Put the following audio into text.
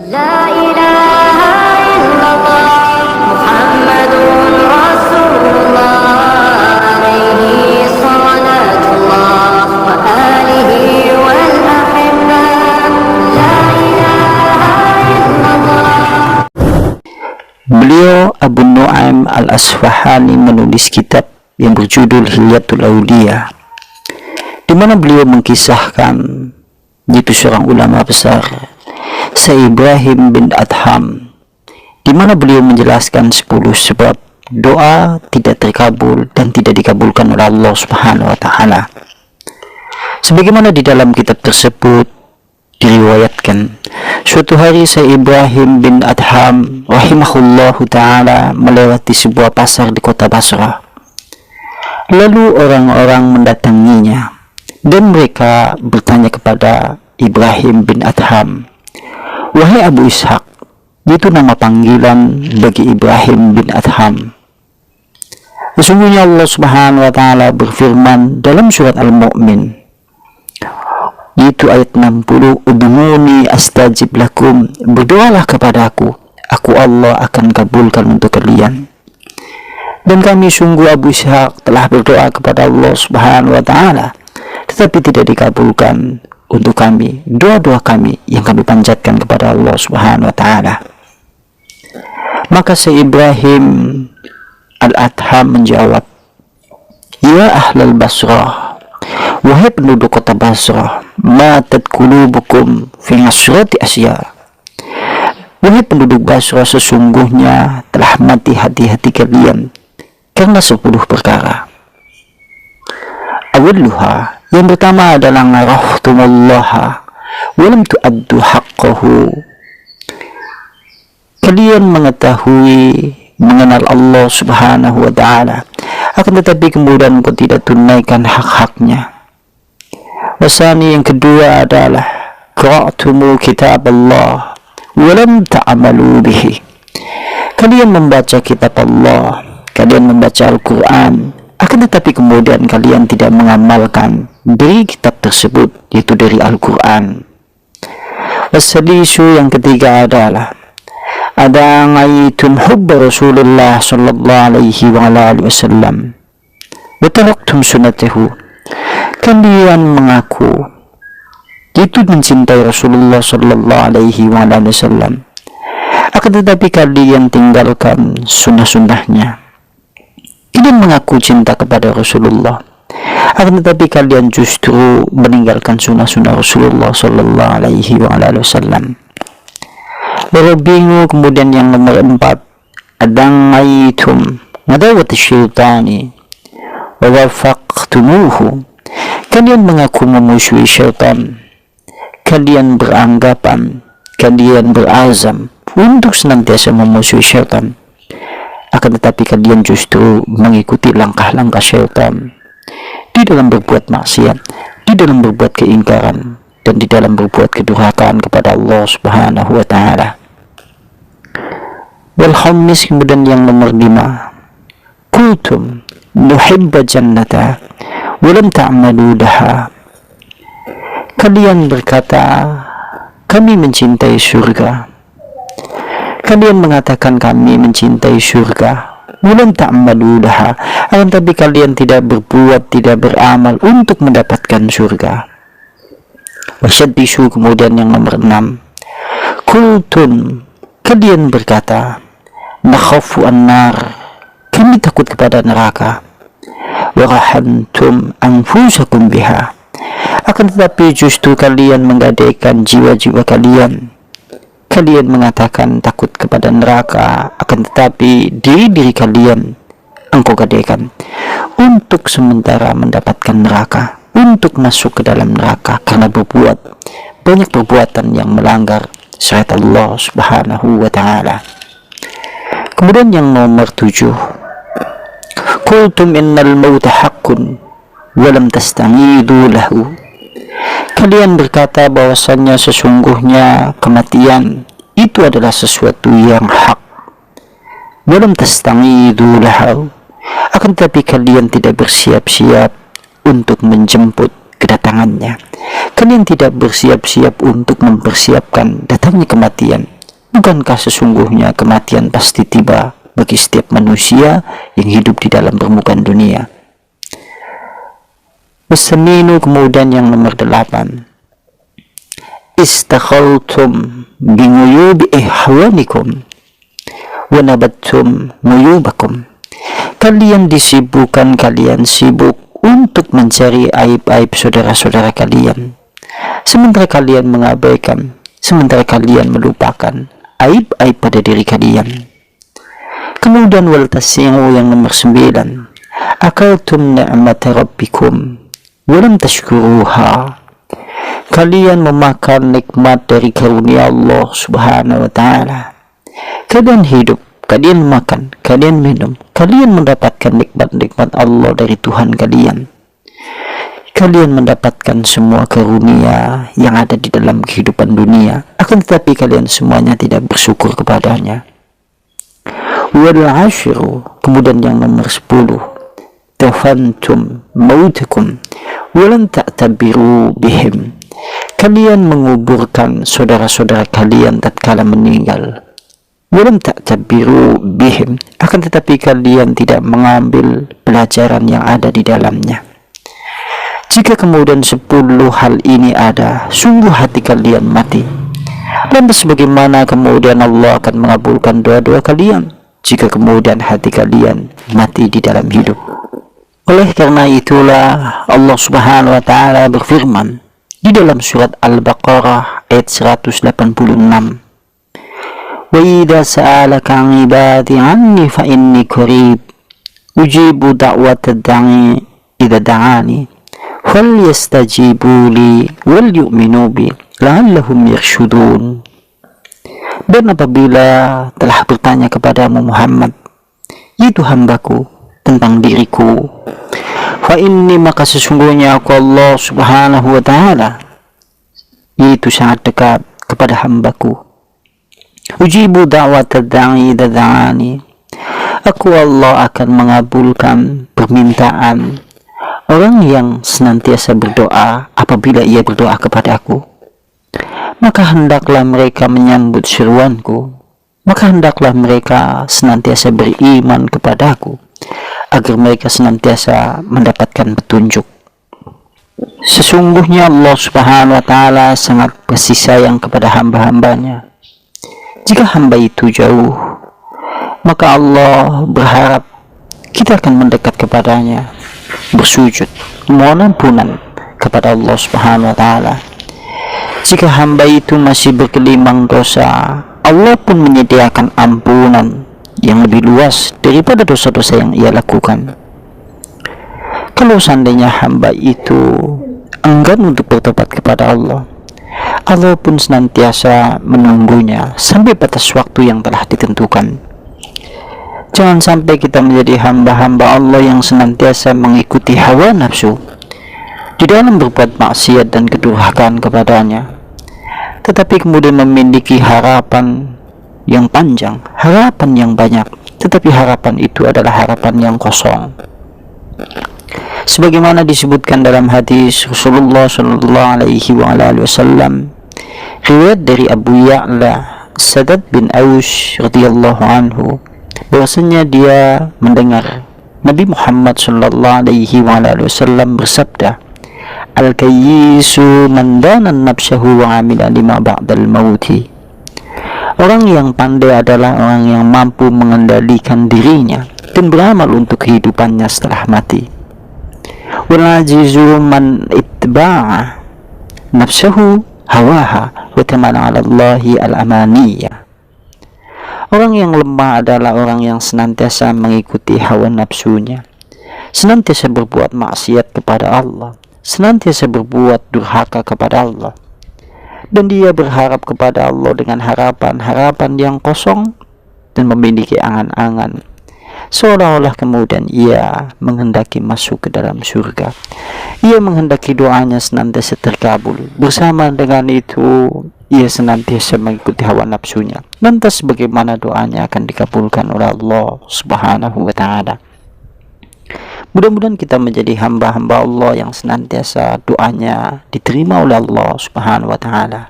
لا إله إلا الله محمد رسول الله عليه صلاة الله وآله والأحبة لا إله إلا الله. Beliau Abu Nu'aim Al-Asfahani menulis kitab yang berjudul Hilyatul Auliya, di mana beliau mengkisahkan yaitu seorang ulama besar, Syekh Ibrahim bin Adham, di mana beliau menjelaskan 10 sebab doa tidak terkabul dan tidak dikabulkan oleh Allah Subhanahu wa taala. Sebagaimana di dalam kitab tersebut diriwayatkan, suatu hari Syekh Ibrahim bin Adham rahimahullahu taala melewati sebuah pasar di kota Basrah. Lalu orang-orang mendatanginya dan mereka bertanya kepada Ibrahim bin Adham, "Wahai Abu Ishaq," itu nama panggilan bagi Ibrahim bin Adham, "sesungguhnya Allah Subhanahu wa taala berfirman dalam surat Al-Mu'min, yaitu ayat 60, "Ud'uni astajib lakum," berdoalah kepadaku, aku Allah akan kabulkan untuk kalian. Dan kami sungguh Abu Ishaq telah berdoa kepada Allah Subhanahu wa taala, tetapi tidak dikabulkan untuk kami doa-doa kami yang kami panjatkan kepada Allah Subhanahu wa taala. Maka Syekh Ibrahim Al-Adham menjawab, "Ya ahlal Basrah, wahai penduduk kota Basrah, matat qulubukum fi asrati asya." Wahai penduduk Basrah, sesungguhnya telah mati hati-hati kalian karena 10 perkara. Awalluha, yang pertama adalah ngarahtumallaha walam tu'addu haqqahu. Kalian mengetahui, mengenal Allah Subhanahu wa ta'ala, akan tetapi kemudian kau tidak tunaikan hak-haknya. Wasani, yang kedua adalah qara'tumu kitab Allah walam ta'amalu bihi. Kalian membaca kitab Allah, kalian membaca Al-Quran, akan tetapi kemudian kalian tidak mengamalkan dari kitab tersebut, yaitu dari Al-Quran. Wasalisu, yang ketiga adalah ada ngaitum hubba Rasulullah sallallahu alaihi wa ala alihi wasallam wa taraktum sunnatahu. Kalian mengaku itu mencintai Rasulullah sallallahu alaihi wa ala alihi wasallam, akan tetapi kalian tinggalkan sunnah-sunnahnya. Kalian mengaku cinta kepada Rasulullah, akan tetapi kalian justru meninggalkan sunnah-sunnah Rasulullah sallallahu alaihi wa alihi wasallam. Lalu bingung. Kemudian yang nomor 4, adangaitum ngadawat syaitani wa wafaqtumuhu. Kalian mengaku memusuhi syaitan, kalian beranggapan, kalian berazam untuk senantiasa memusuhi syaitan, akan tetapi kalian justru mengikuti langkah-langkah syaitan di dalam berbuat maksiat, di dalam berbuat keingkaran, dan di dalam berbuat kedurhakaan kepada Allah Subhanahu wa ta'ala. Wal khamis, kemudian yang nomor 5, kuntum nuhibba jannata walam ta'malu laha. Kalian berkata, kami mencintai surga. Kalian mengatakan kami mencintai surga, walam ta'malu laha, akan tapi kalian tidak berbuat, tidak beramal untuk mendapatkan surga. Wasyaddisu, kemudian yang nomor 6, kultun, kalian berkata, nakhafu an-nar, kami takut kepada neraka. Warahantum anfusakum biha, akan tetapi justru kalian menggadaikan jiwa-jiwa kalian. Kalian mengatakan takut kepada neraka, akan tetapi diri kalian engkau gadaikan untuk sementara mendapatkan neraka, untuk masuk ke dalam neraka karena berbuat banyak perbuatan yang melanggar syariat Allah Subhanahu wa ta'ala. Kemudian yang nomor 7, qultum innal mauta haqqun walam tastangidu lahu. Kalian berkata bahwasannya sesungguhnya kematian itu adalah sesuatu yang hak, walam tastangidu lahu, akan tetapi kalian tidak bersiap-siap untuk menjemput kedatangannya. Kalian tidak bersiap-siap untuk mempersiapkan datangnya kematian, Bukankah sesungguhnya kematian pasti tiba bagi setiap manusia yang hidup di dalam permukaan dunia? Wasaminu, kemudian yang nomor 8, istakhaltum binguyubi ihwanikum wa nabattum muyubakum. Kalian disibukkan, kalian sibuk untuk mencari aib-aib saudara-saudara kalian, sementara kalian mengabaikan, sementara kalian melupakan aib-aib pada diri kalian. Kemudian wal tasi'u yang nomor 9, akaltum ni'mata rabbikum walam tashkuruha. Kalian memakan nikmat dari karunia Allah Subhanahu wa ta'ala. Kalian hidup, kalian makan, kalian minum, kalian mendapatkan nikmat-nikmat Allah dari Tuhan kalian. Kalian mendapatkan semua karunia yang ada di dalam kehidupan dunia, akan tetapi kalian semuanya tidak bersyukur kepadanya. Wal ashiru, kemudian yang nomor 10, tafantum mautakum walan ta'tabiru bihim. Kalian menguburkan saudara-saudara kalian tatkala meninggal, walam ta'tabiru bihim, akan tetapi kalian tidak mengambil pelajaran yang ada di dalamnya. Jika kemudian 10 hal ini ada, sungguh hati kalian mati. Lantas bagaimana kemudian Allah akan mengabulkan doa-doa kalian jika kemudian hati kalian mati di dalam hidup? Oleh karena itulah Allah Subhanahu wa ta'ala berfirman di dalam surat Al-Baqarah ayat 186, wa idza sa'alaka 'ibadi 'anni fa inni qarib ujibu da'watad da'i idza da'ani falyastajibu li wal yu'minu bi la'allahum yarshudun. Dan apabila telah bertanya kepadamu Muhammad, yaitu hambaku, tentang diriku, fa inni, maka sesungguhnya aku Allah Subhanahu wa ta'ala yaitu sangat dekat kepada hambaku. Ujibu da'watad da'i idza da'ani, aku Allah akan mengabulkan permintaan orang yang senantiasa berdoa apabila ia berdoa kepadaku. Maka hendaklah mereka menyambut seruanku, maka hendaklah mereka senantiasa beriman kepadaku, agar mereka senantiasa mendapatkan petunjuk. Sesungguhnya Allah Subhanahu wa ta'ala sangat kasih sayang kepada hamba-hambanya. Jika hamba itu jauh, maka Allah berharap kita akan mendekat kepadanya, bersujud, mohon ampunan kepada Allah Subhanahu wa ta'ala. Jika hamba itu masih bergelimang dosa, Allah pun menyediakan ampunan yang lebih luas daripada dosa-dosa yang ia lakukan. Kalau seandainya hamba itu enggan untuk bertobat kepada Allah, Allah pun senantiasa menunggunya sampai batas waktu yang telah ditentukan. Jangan sampai kita menjadi hamba-hamba Allah yang senantiasa mengikuti hawa nafsu di dalam berbuat maksiat dan kedurhakaan kepadanya, tetapi kemudian memiliki harapan yang panjang, harapan yang banyak, tetapi harapan itu adalah harapan yang kosong. Sebagaimana disebutkan dalam hadis Rasulullah sallallahu alaihi wasallam, riwayat dari Abu Ya'la Sadad bin Aus radhiyallahu anhu, bahwasanya dia mendengar Nabi Muhammad sallallahu alaihi wasallam bersabda, al-kayyisu man dana nafsahu wa amila lima ba'dal mauti. Orang yang pandai adalah orang yang mampu mengendalikan dirinya dan beramal untuk kehidupannya setelah mati. Wal ajizu man ittaba'a nafsahu hawaha wa tamana 'ala Allahi al-amaniyah. Orang yang lemah adalah orang yang senantiasa mengikuti hawa nafsunya, senantiasa berbuat maksiat kepada Allah, senantiasa berbuat durhaka kepada Allah, dan dia berharap kepada Allah dengan harapan-harapan yang kosong dan memiliki angan-angan seolah-olah kemudian ia menghendaki masuk ke dalam surga. Ia menghendaki doanya senantiasa terkabul. Bersama dengan itu ia senantiasa mengikuti hawa nafsunya. Lantas bagaimana doanya akan dikabulkan oleh Allah Subhanahu wa ta'ala? Mudah-mudahan kita menjadi hamba-hamba Allah yang senantiasa doanya diterima oleh Allah Subhanahu wa ta'ala.